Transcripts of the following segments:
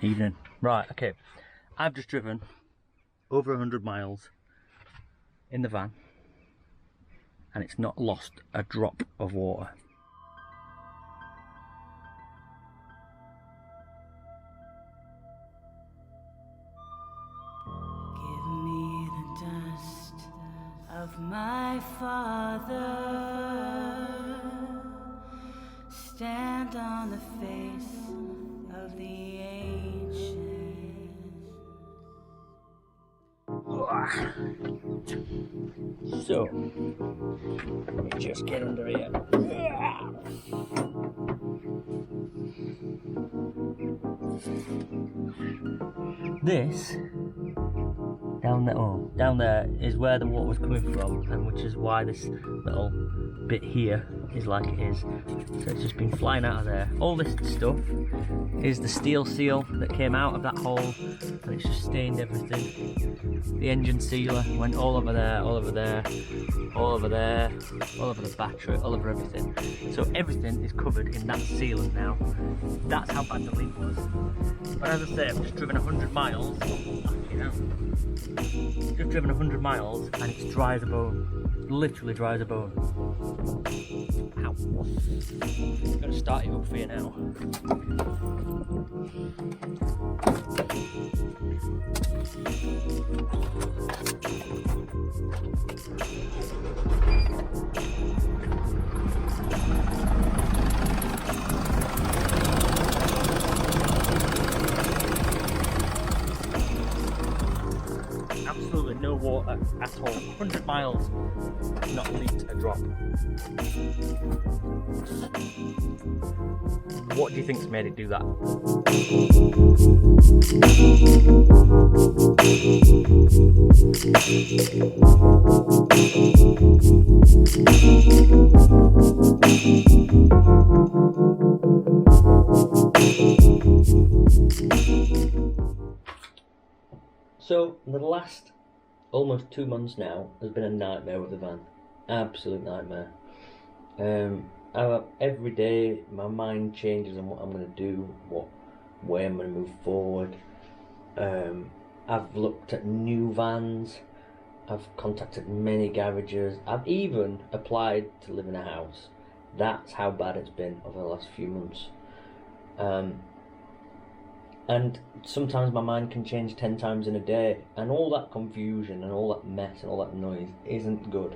Evening. Right, okay. I've just driven over 100 miles in the van and it's not lost a drop of water. Give me the dust of my father. Stand on the face of the ancients. So, let me just get under here. This down there is where the water was coming from, and which is why this little bit here is like it is. So it's just been flying out of there. All this stuff is the steel seal that came out of that hole, and it's just stained everything. The engine sealer went all over there, all over there, all over there, all over the battery, all over everything. So everything is covered in that sealant now. That's how bad the leak was. But as I say, I've just driven 100 miles. Just driven 100 miles and it's dry as a bone. Literally dry as a bone. Ow. I'm gonna start it up for you now. Absolutely no water at all. 100 miles, not leaked a drop. What do you think's made it do that? So, the last almost 2 months now has been a nightmare with the van. Absolute nightmare. Every day my mind changes on what I'm going to do, what way I'm going to move forward. I've looked at new vans, I've contacted many garages, I've even applied to live in a house. That's how bad it's been over the last few months. And sometimes my mind can change 10 times in a day, and all that confusion and all that mess and all that noise isn't good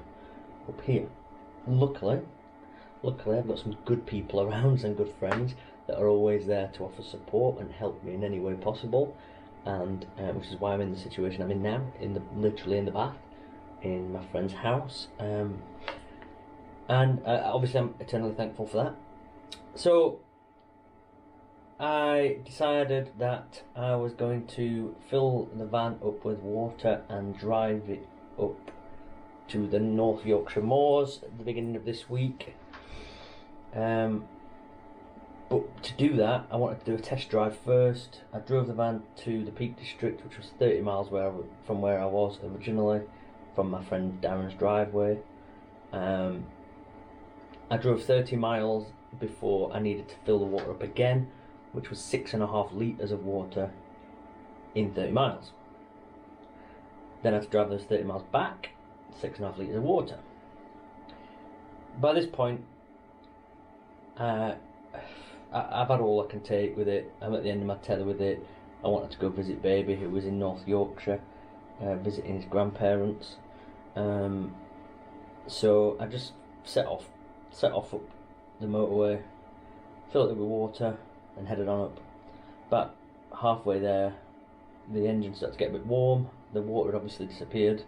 up here. And luckily I've got some good people around, some good friends that are always there to offer support and help me in any way possible, and which is why I'm in the situation I'm in now, literally in the bath in my friend's house, and obviously I'm eternally thankful for that. So I decided that I was going to fill the van up with water and drive it up to the North Yorkshire moors at the beginning of this week. But to do that, I wanted to do a test drive first. I drove the van to the Peak District, which was 30 miles from where I was originally, from my friend Darren's driveway. I drove 30 miles before I needed to fill the water up again, which was 6.5 litres of water in 30 miles. Then I had to drive those 30 miles back, 6.5 litres of water. By this point, I've had all I can take with it. I'm at the end of my tether with it. I wanted to go visit baby, who was in North Yorkshire, visiting his grandparents. So I just set off up the motorway, filled it with water, and headed on up. But halfway there, the engine started to get a bit warm. The water had obviously disappeared.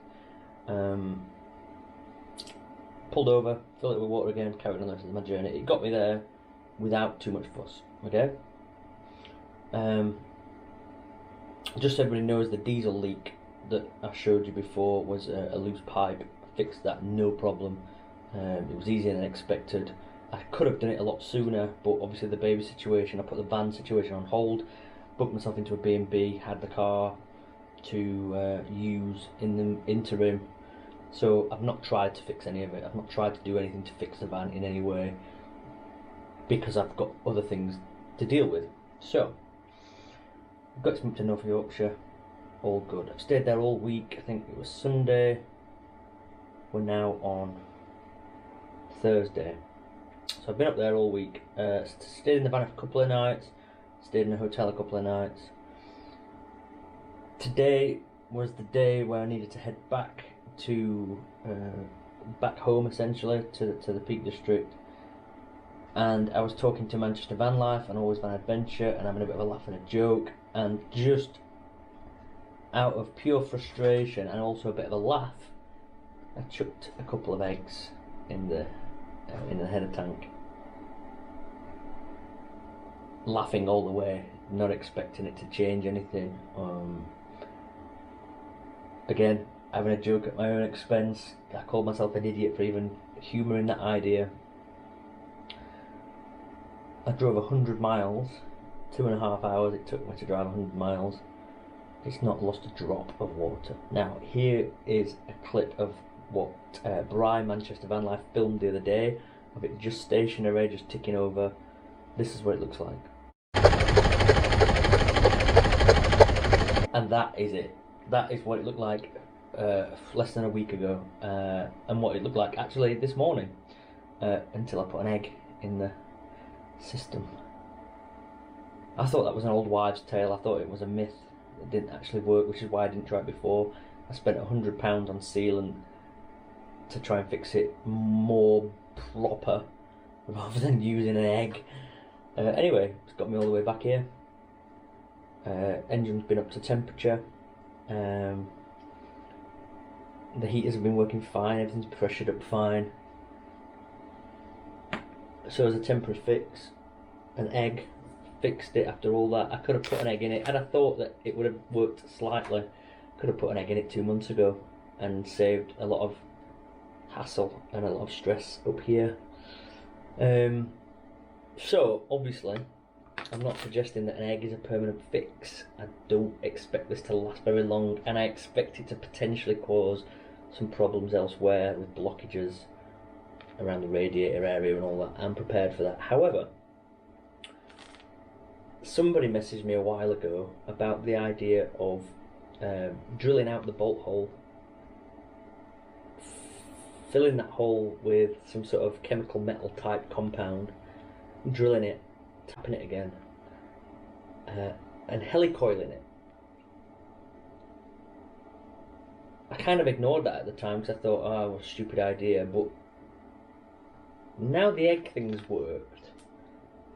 Pulled over, filled it with water again, carried on the rest of my journey. It got me there without too much fuss. Okay. Just so everybody knows, the diesel leak that I showed you before was a loose pipe. I fixed that, no problem. It was easier than expected. I could have done it a lot sooner, but obviously the baby situation, I put the van situation on hold, booked myself into a B&B, had the car to use in the interim. So I've not tried to fix any of it. I've not tried to do anything to fix the van in any way, because I've got other things to deal with. So got to North Yorkshire, all good. I've stayed there all week. I think it was Sunday. We're now on Thursday. So I've been up there all week. Stayed in the van for a couple of nights. Stayed in a hotel a couple of nights. Today was the day where I needed to head back to back home, essentially, to the Peak District. And I was talking to Manchester Vanlife and Always Van Adventure and having a bit of a laugh and a joke, and just out of pure frustration and also a bit of a laugh, I chucked a couple of eggs in the header tank, laughing all the way, not expecting it to change anything. Again, having a joke at my own expense. I called myself an idiot for even humouring that idea. I drove 100 miles, 2.5 hours it took me to drive 100 miles. It's not lost a drop of water. Now, here is a clip of what Brian Manchester Vanlife filmed the other day, of it just stationary, just ticking over. This is what it looks like. And that is it. That is what it looked like less than a week ago, and what it looked like actually this morning, until I put an egg in the system. I thought that was an old wives' tale. I thought it was a myth. It didn't actually work, which is why I didn't try it before. I spent £100 on sealant to try and fix it more proper rather than using an egg. Anyway, it's got me all the way back here. Engine's been up to temperature. The heaters have been working fine. Everything's pressured up fine. So as a temporary fix, an egg fixed it after all that. I could have put an egg in it, and I thought that it would have worked slightly. Could have put an egg in it 2 months ago and saved a lot of hassle and a lot of stress up here. So obviously I'm not suggesting that an egg is a permanent fix. I don't expect this to last very long, and I expect it to potentially cause some problems elsewhere with blockages around the radiator area and all that. I'm prepared for that. However, somebody messaged me a while ago about the idea of drilling out the bolt hole, filling that hole with some sort of chemical metal type compound, drilling it, tapping it again, and helicoiling it. I kind of ignored that at the time because I thought, oh, what a stupid idea, but now the egg thing's worked,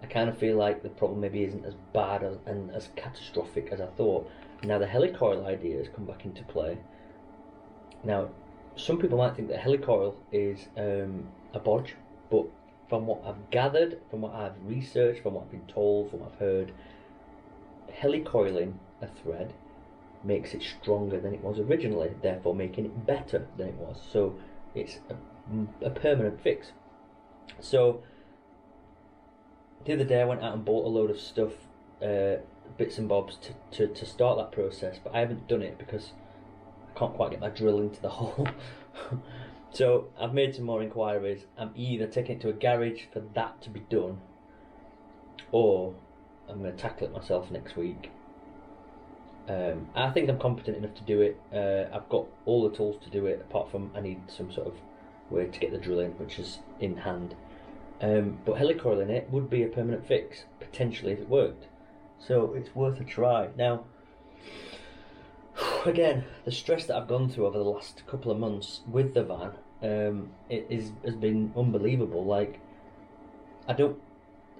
I kind of feel like the problem maybe isn't as bad and as catastrophic as I thought. Now the helicoil idea has come back into play. Now, some people might think that helicoil is a bodge, but from what I've gathered, from what I've researched, from what I've been told, from what I've heard, helicoiling a thread makes it stronger than it was originally, therefore making it better than it was. So it's a permanent fix. So the other day I went out and bought a load of stuff, bits and bobs to start that process, but I haven't done it because I can't quite get my drill into the hole. So I've made some more inquiries. I'm either taking it to a garage for that to be done, or I'm going to tackle it myself next week. I think I'm competent enough to do it. I've got all the tools to do it, apart from I need some sort of way to get the drill in, which is in hand. But helicoiling it would be a permanent fix, potentially, if it worked. So it's worth a try. Now, again, the stress that I've gone through over the last couple of months with the van, has been unbelievable. Like, I don't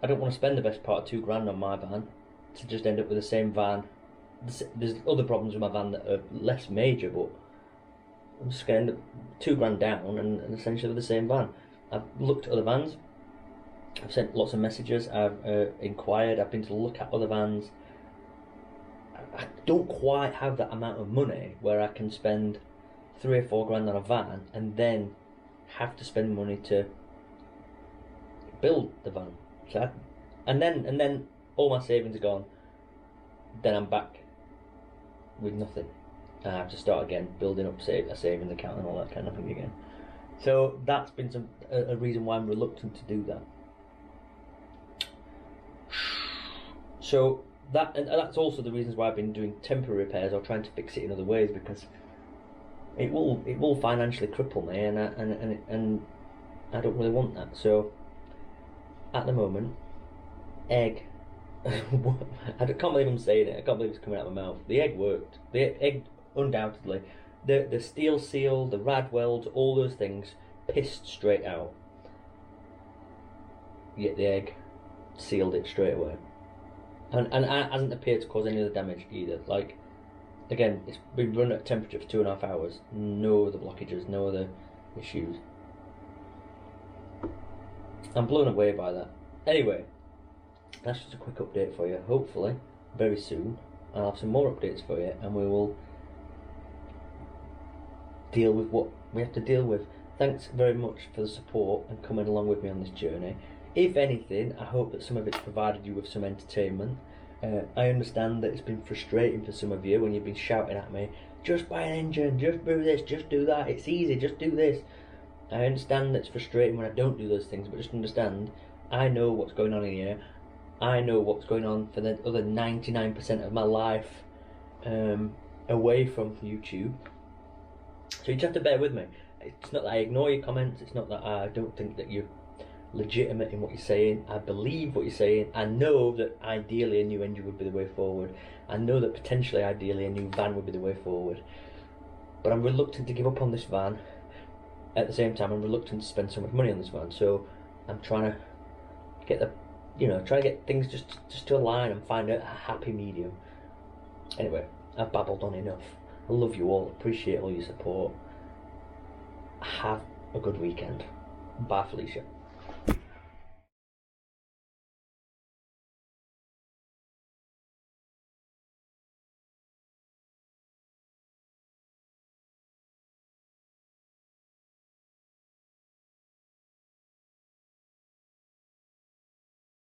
want to spend the best part of £2,000 on my van to just end up with the same van. There's other problems with my van that are less major, but I'm just going to end up £2,000 down and essentially with the same van. I've looked at other vans. I've sent lots of messages. I've inquired. I've been to look at other vans. I don't quite have that amount of money where I can spend 3 or 4 grand on a van and then have to spend money to build the van. So and then all my savings are gone. Then I'm back with nothing. I have to start again, building up a savings account and all that kind of thing again. So that's been a reason why I'm reluctant to do that. So that's also the reasons why I've been doing temporary repairs or trying to fix it in other ways, because it will financially cripple me, and I don't really want that. So at the moment, egg. I can't believe I'm saying it. I can't believe it's coming out of my mouth. The egg worked. The egg undoubtedly. The steel seal, the rad welds, all those things pissed straight out. Yet the egg sealed it straight away, and it hasn't appeared to cause any other damage either. Like, again, it's been run at temperature for 2.5 hours. No other blockages, no other issues. I'm blown away by that. Anyway, that's just a quick update for you. Hopefully, very soon, I'll have some more updates for you, and we will deal with what we have to deal with. Thanks very much for the support and coming along with me on this journey. If anything, I hope that some of it's provided you with some entertainment. I understand that it's been frustrating for some of you when you've been shouting at me, just buy an engine, just do this, just do that, it's easy, just do this. I understand that it's frustrating when I don't do those things, but just understand, I know what's going on in here. I know what's going on for the other 99% of my life away from YouTube. So you just have to bear with me. It's not that I ignore your comments, it's not that I don't think that you're legitimate in what you're saying. I believe what you're saying. I know that ideally a new engine would be the way forward. I know that potentially ideally a new van would be the way forward. But I'm reluctant to give up on this van. At the same time, I'm reluctant to spend so much money on this van. So I'm trying to get try to get things just to align and find a happy medium. Anyway, I've babbled on enough. I love you all, appreciate all your support. Have a good weekend. Bye, Felicia.